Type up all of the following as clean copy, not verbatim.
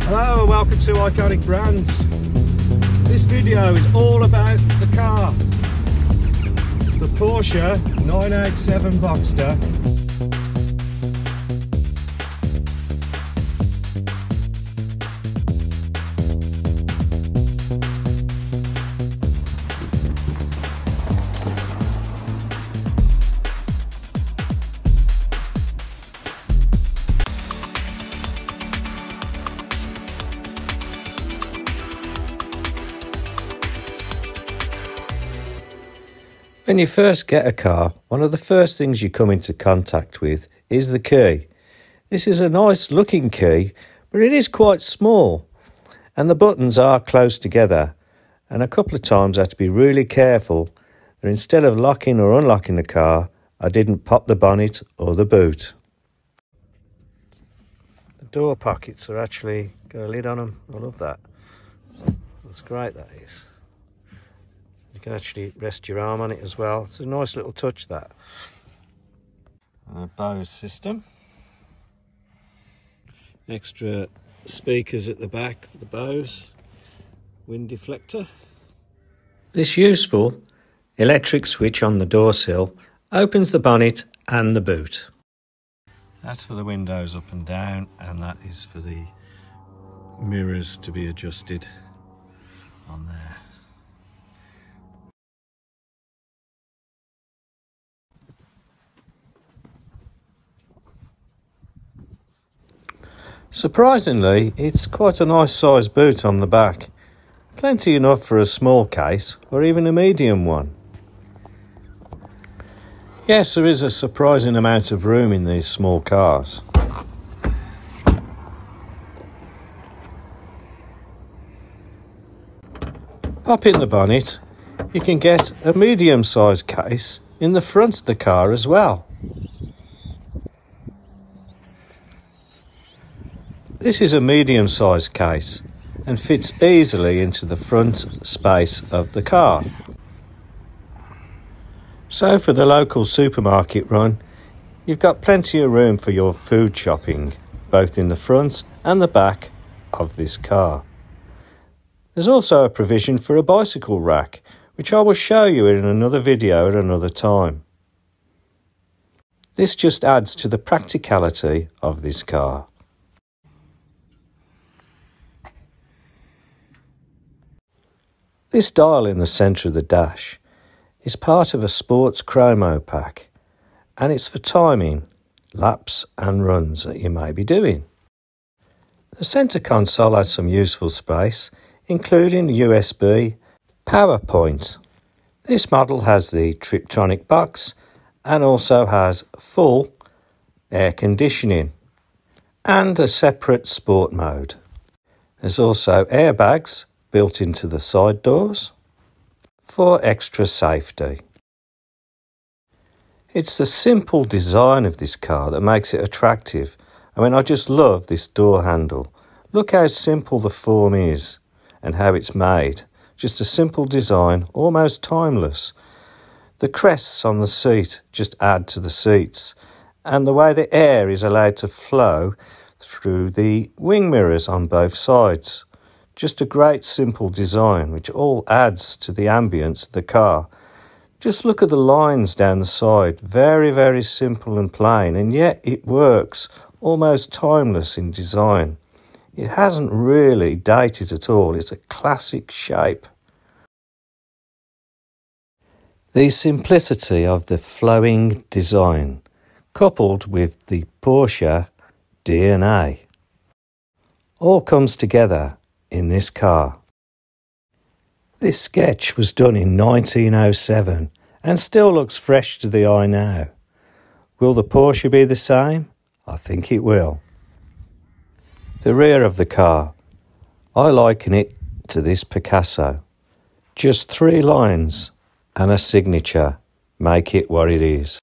Hello and welcome to Iconic Brands. This video is all about the car, the Porsche 987 Boxster. When you first get a car, one of the first things you come into contact with is the key. This is a nice looking key, but it is quite small and the buttons are close together, and a couple of times I had to be really careful that instead of locking or unlocking the car, I didn't pop the bonnet or the boot. The door pockets are actually got a lid on them. I love that. That's great, that is. You can actually rest your arm on it as well. It's a nice little touch, that. And a Bose system. Extra speakers at the back for the Bose. Wind deflector. This useful electric switch on the door sill opens the bonnet and the boot. That's for the windows up and down, and that is for the mirrors to be adjusted on there. Surprisingly, it's quite a nice size boot on the back. Plenty enough for a small case or even a medium one. Yes, there is a surprising amount of room in these small cars. Pop in the bonnet, you can get a medium-sized case in the front of the car as well. This is a medium-sized case and fits easily into the front space of the car. So for the local supermarket run, you've got plenty of room for your food shopping, both in the front and the back of this car. There's also a provision for a bicycle rack, which I will show you in another video at another time. This just adds to the practicality of this car. This dial in the centre of the dash is part of a sports chromo pack, and it's for timing laps and runs that you may be doing. The centre console has some useful space, including USB power point. This model has the Triptronic box and also has full air conditioning and a separate sport mode. There's also airbags built into the side doors for extra safety. It's the simple design of this car that makes it attractive. I mean, I just love this door handle. Look how simple the form is and how it's made. Just a simple design, almost timeless. The crests on the seat just add to the seats, and the way the air is allowed to flow through the wing mirrors on both sides. Just a great simple design which all adds to the ambience of the car. Just look at the lines down the side, very, very simple and plain, and yet it works, almost timeless in design. It hasn't really dated at all, it's a classic shape. The simplicity of the flowing design, coupled with the Porsche DNA, all comes together in this car. This sketch was done in 1907 and still looks fresh to the eye now. Will the Porsche be the same? I think it will. The rear of the car, I liken it to this Picasso. Just 3 lines and a signature make it what it is.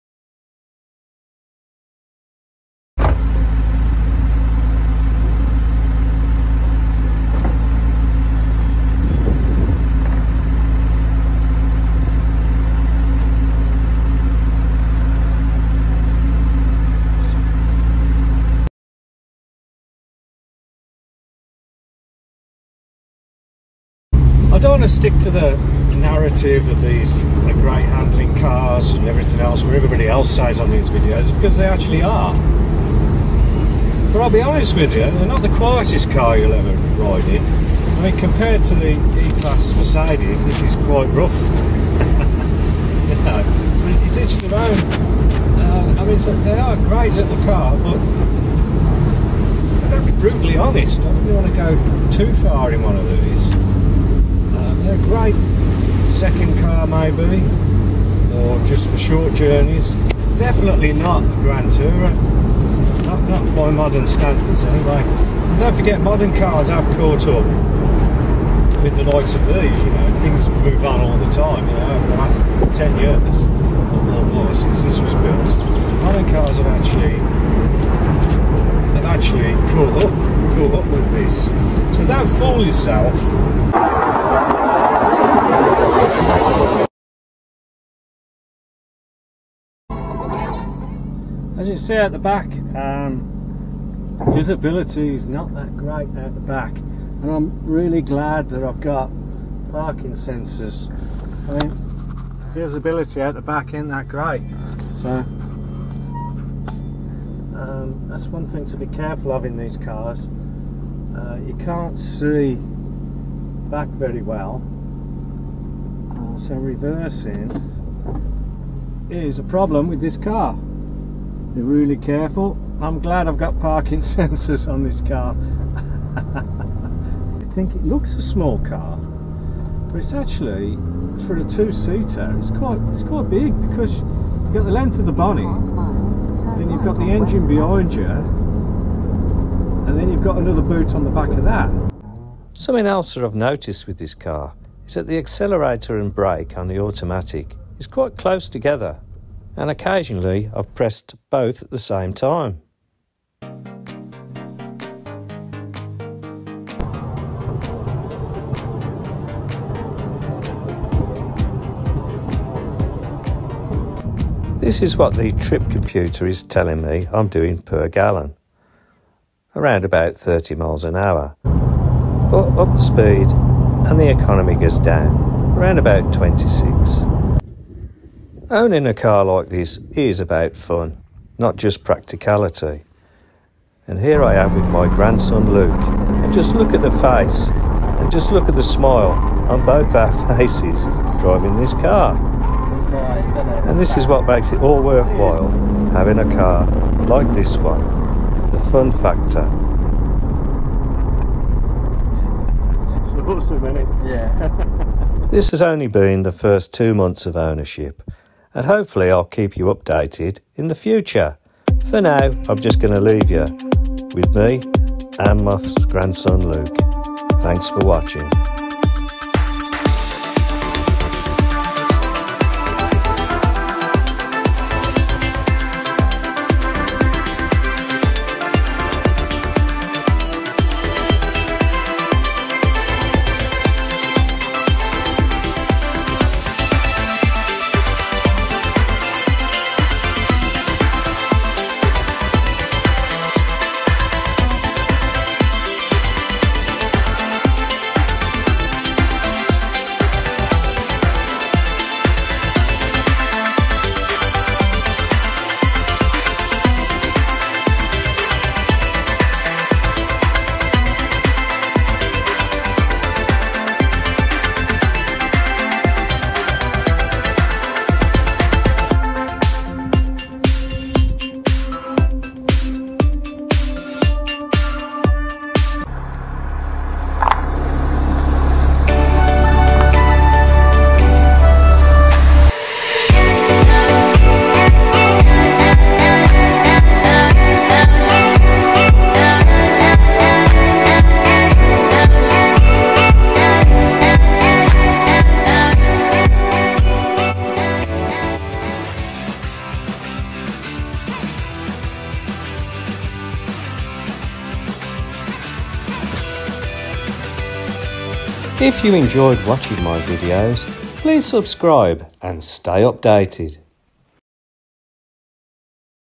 don't want to stick to the narrative of these great handling cars and everything else where everybody else says on these videos, because they actually are. But I'll be honest with you, they're not the quietest car you'll ever ride in. I mean, compared to the E-Class Mercedes, this is quite rough. You know, it's each their own. I mean, so they are a great little car, but I've got to be brutally honest, I don't really want to go too far in one of these. They're a great second car maybe, or just for short journeys. Definitely not a Grand Tourer. Not by modern standards anyway. And don't forget, modern cars have caught up with the likes of these, you know. Things move on all the time, you know, over the last 10 years or more since this was built. Modern cars have actually caught up with this. So don't fool yourself. As you see at the back, visibility is not that great at the back, and I'm really glad that I've got parking sensors. I mean, visibility at the back isn't that great, so that's one thing to be careful of in these cars. You can't see back very well, so reversing is a problem with this car. Be really careful. I'm glad I've got parking sensors on this car. I think it looks a small car, but it's actually, for a two-seater, it's quite big, because you've got the length of the bonnet, then you've got the engine behind you, and then you've got another boot on the back of that. Something else that I've noticed with this car is that the accelerator and brake on the automatic is quite close together, and occasionally I've pressed both at the same time. This is what the trip computer is telling me I'm doing per gallon, around about 30 miles an hour. But up the speed and the economy goes down, around about 26. Owning a car like this is about fun, not just practicality. And here I am with my grandson Luke, and just look at the face, and just look at the smile on both our faces driving this car. And this is what makes it all worthwhile, having a car like this one, the fun factor. It's awesome, isn't it? Yeah. This has only been the first 2 months of ownership, and hopefully I'll keep you updated in the future. For now, I'm just going to leave you with me and my grandson Luke. Thanks for watching. If you enjoyed watching my videos, please subscribe and stay updated.